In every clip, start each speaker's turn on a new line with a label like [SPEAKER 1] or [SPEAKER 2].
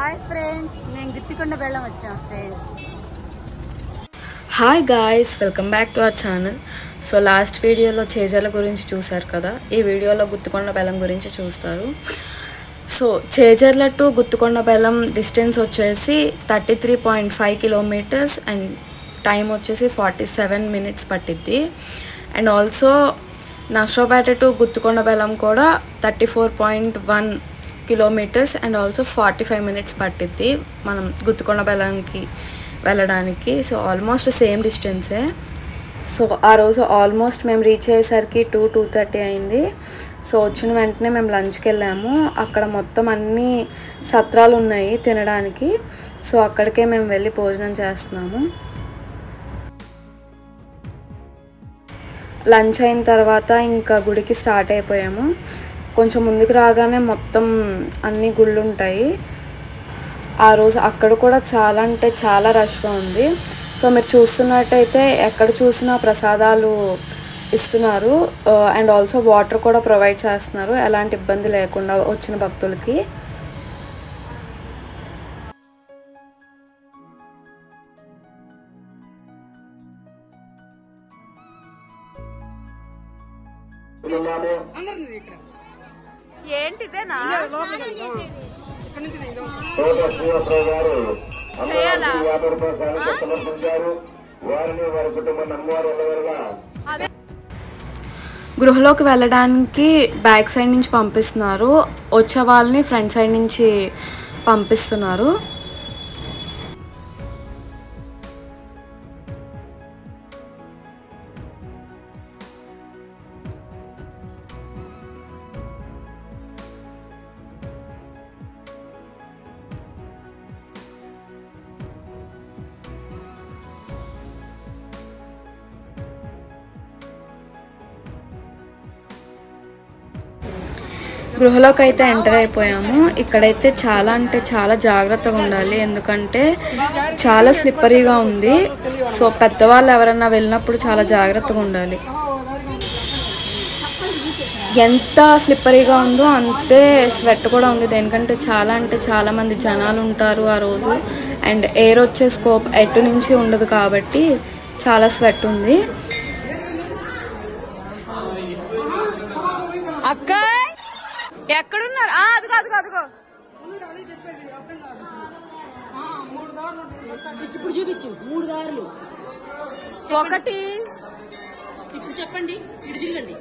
[SPEAKER 1] Hi friends, నేను గుత్తికొండ బెల్లం వచ్చాను friends.
[SPEAKER 2] Hi guys, welcome back to our channel. So last వీడియోలో చేజర్ల గురించి చూసారు కదా, ఈ వీడియోలో గుత్తికొండ బెల్లం గురించి చూస్తారు. సో చేజర్ల టు గుత్తికొండ బెల్లం డిస్టెన్స్ వచ్చేసి 33.5 కిలోమీటర్స్ అండ్ టైం వచ్చేసి 47 మినిట్స్ పట్టిద్ది. And also Narasaraopet to Guttikonda Bellam కూడా 34.1 కిలోమీటర్స్ అండ్ ఆల్సో 45 మినిట్స్ పట్టిద్ది మనం గుత్తికొండ బెల్లంకి వెళ్ళడానికి. సో ఆల్మోస్ట్ సేమ్ డిస్టెన్సే. సో ఆ రోజు ఆల్మోస్ట్ మేము రీచ్ అయ్యేసరికి 2:30 అయింది. సో వచ్చిన వెంటనే మేము లంచ్కి వెళ్ళాము. అక్కడ మొత్తం అన్ని సత్రాలు ఉన్నాయి తినడానికి. సో అక్కడికే మేము వెళ్ళి భోజనం చేస్తున్నాము. లంచ్ అయిన తర్వాత ఇంకా గుడికి స్టార్ట్ అయిపోయాము. కొంచెం ముందుకు రాగానే మొత్తం అన్ని గుళ్ళు ఉంటాయి. ఆ రోజు అక్కడ కూడా చాలా అంటే చాలా రష్గా ఉంది. సో మీరు చూస్తున్నట్టయితే ఎక్కడ చూసినా ప్రసాదాలు ఇస్తున్నారు అండ్ ఆల్సో వాటర్ కూడా ప్రొవైడ్ చేస్తున్నారు, ఎలాంటి ఇబ్బంది లేకుండా వచ్చిన భక్తులకి.
[SPEAKER 1] ఏంటిదేనా
[SPEAKER 2] గృహలోకి వెళ్ళడానికి బ్యాక్ సైడ్ నుంచి పంపిస్తున్నారు, వచ్చే వాళ్ళని ఫ్రంట్ సైడ్ నుంచి పంపిస్తున్నారు. గృహలోకి అయితే ఎంటర్ అయిపోయాము. ఇక్కడైతే చాలా అంటే చాలా జాగ్రత్తగా ఉండాలి, ఎందుకంటే చాలా స్లిప్పరీగా ఉంది. సో పెద్దవాళ్ళు ఎవరన్నా వెళ్ళినప్పుడు చాలా జాగ్రత్తగా ఉండాలి. ఎంత స్లిప్పరీగా ఉందో అంతే స్వెట్ కూడా ఉంది, దేనికంటే చాలా అంటే చాలా మంది జనాలు ఉంటారు ఆ రోజు. అండ్ ఎయిర్ వచ్చే స్కోప్ ఎటు నుంచి ఉండదు కాబట్టి చాలా స్వెట్ ఉంది.
[SPEAKER 1] అక్క ఎక్కడున్నారు? అదిగో అదిగో అదిగో
[SPEAKER 3] ఇప్పుడు చూపించు 3 దారులు.
[SPEAKER 1] ఒకటి
[SPEAKER 3] ఇప్పుడు చెప్పండి, ఇటు తిరగండి.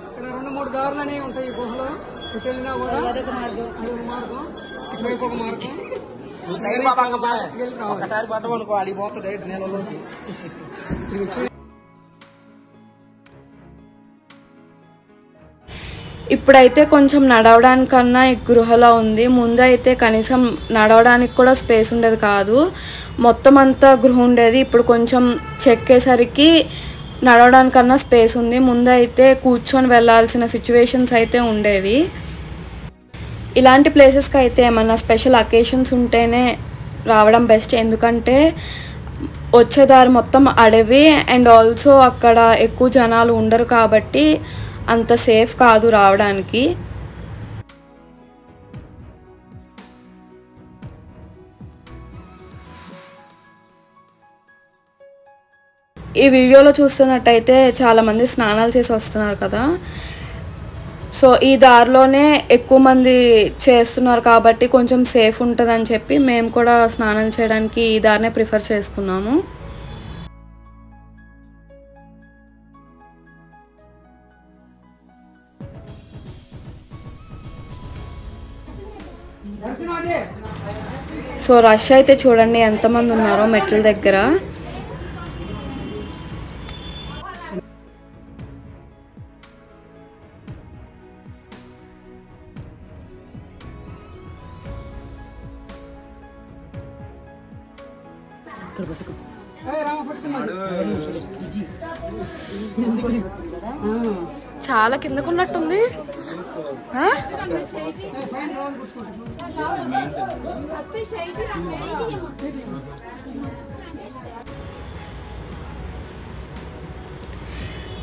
[SPEAKER 4] ఇక్కడ 2-3 దారులు అనేవి ఉంటాయి ఈ గుహలో. ఇటు వెళ్ళినా కూడా
[SPEAKER 3] అదొక మార్గం,
[SPEAKER 4] అదొక మార్గం, ఇటువైపు ఒక మార్గం.
[SPEAKER 5] ఒకసారి పట్టమనుకో అడిగిపోతాడు నేలలోకి.
[SPEAKER 2] ఇప్పుడైతే కొంచెం నడవడానికన్నా ఈ గృహలో ఉంది. ముందు అయితే కనీసం నడవడానికి కూడా స్పేస్ ఉండేది కాదు, మొత్తం అంతా గృహ ఉండేది. ఇప్పుడు కొంచెం చెక్కేసరికి నడవడానికన్నా స్పేస్ ఉంది. ముందు అయితే కూర్చొని వెళ్ళాల్సిన సిచ్యువేషన్స్ అయితే ఉండేవి. ఇలాంటి ప్లేసెస్కి అయితే ఏమన్నా స్పెషల్ అకేషన్స్ ఉంటేనే రావడం బెస్ట్, ఎందుకంటే వచ్చేదారి మొత్తం అడవి అండ్ ఆల్సో అక్కడ ఎక్కువ జనాలు ఉండరు కాబట్టి అంత సేఫ్ కాదు రావడానికి. ఈ వీడియోలో చూస్తున్నట్టయితే చాలామంది స్నానాలు చేసి వస్తున్నారు కదా. సో ఈ దారిలోనే ఎక్కువ మంది చేస్తున్నారు కాబట్టి కొంచెం సేఫ్ ఉంటుందని చెప్పి మేము కూడా స్నానం చేయడానికి ఈ దారినే ప్రిఫర్ చేసుకున్నాము. సో రష్ అయితే చూడండి ఎంతమంది ఉన్నారో మెట్ల దగ్గర. చాలా కిందకున్నట్టుంది.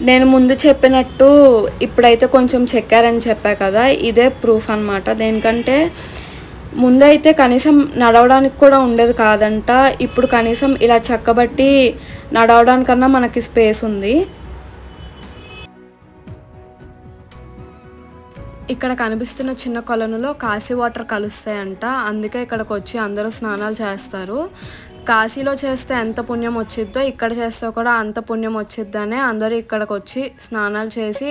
[SPEAKER 2] నేను ముందు చెప్పినట్టు ఇప్పుడైతే కొంచెం చెక్కారని చెప్పా కదా, ఇదే ప్రూఫ్ అన్నమాట. దేనికంటే ముందైతే కనీసం నడవడానికి కూడా ఉండేది కాదంట. ఇప్పుడు కనీసం ఇలా చక్కబట్టి నడవడానికన్నా మనకి స్పేస్ ఉంది. ఇక్కడ కనిపిస్తున్న చిన్న కొలనులో కాశీ వాటర్ కలుస్తాయంట. అందుకే ఇక్కడికి వచ్చి అందరూ స్నానాలు చేస్తారు. కాశీలో చేస్తే ఎంత పుణ్యం వచ్చిద్దో ఇక్కడ చేస్తే కూడా అంత పుణ్యం వచ్చిద్దనే అందరూ ఇక్కడికి వచ్చి స్నానాలు చేసి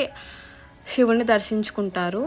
[SPEAKER 2] శివుని దర్శించుకుంటారు.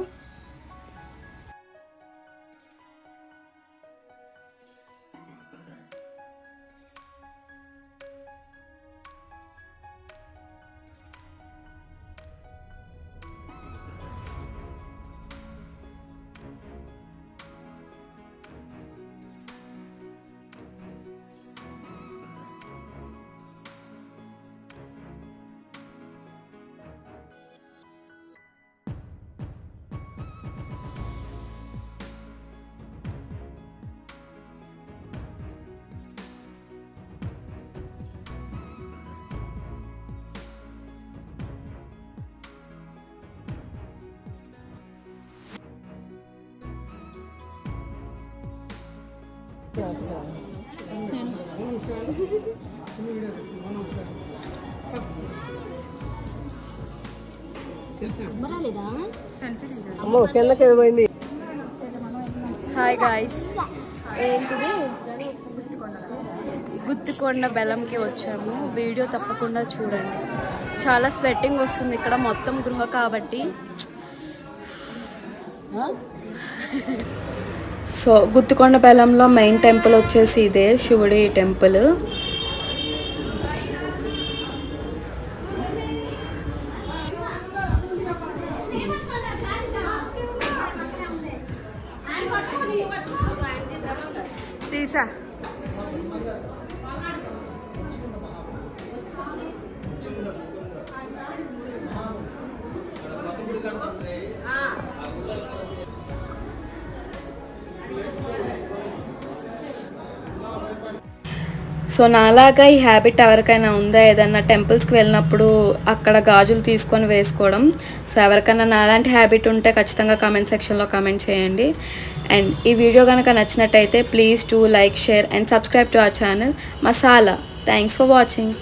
[SPEAKER 2] హాయ్ గాయ్స్, ఏంటిది గుత్తికొండ బెల్లంకి వచ్చాము. వీడియో తప్పకుండా చూడండి. చాలా స్వెట్టింగ్ వస్తుంది ఇక్కడ, మొత్తం గృహ కాబట్టి. సో గుత్తికొండ బెల్లంలో మెయిన్ టెంపుల్ వచ్చేసి ఇదే శివుడి టెంపుల్. తీసా సో నాలాగా ఈ హ్యాబిట్ ఎవరికైనా ఉందా, ఏదన్నా టెంపుల్స్కి వెళ్ళినప్పుడు అక్కడ గాజులు తీసుకొని వేసుకోవడం? సో ఎవరికైనా నాలాంటి హ్యాబిట్ ఉంటే ఖచ్చితంగా కామెంట్ సెక్షన్లో కామెంట్ చేయండి. అండ్ ఈ వీడియో కనుక నచ్చినట్టయితే please to like, share and subscribe to our channel masala. Thanks for watching.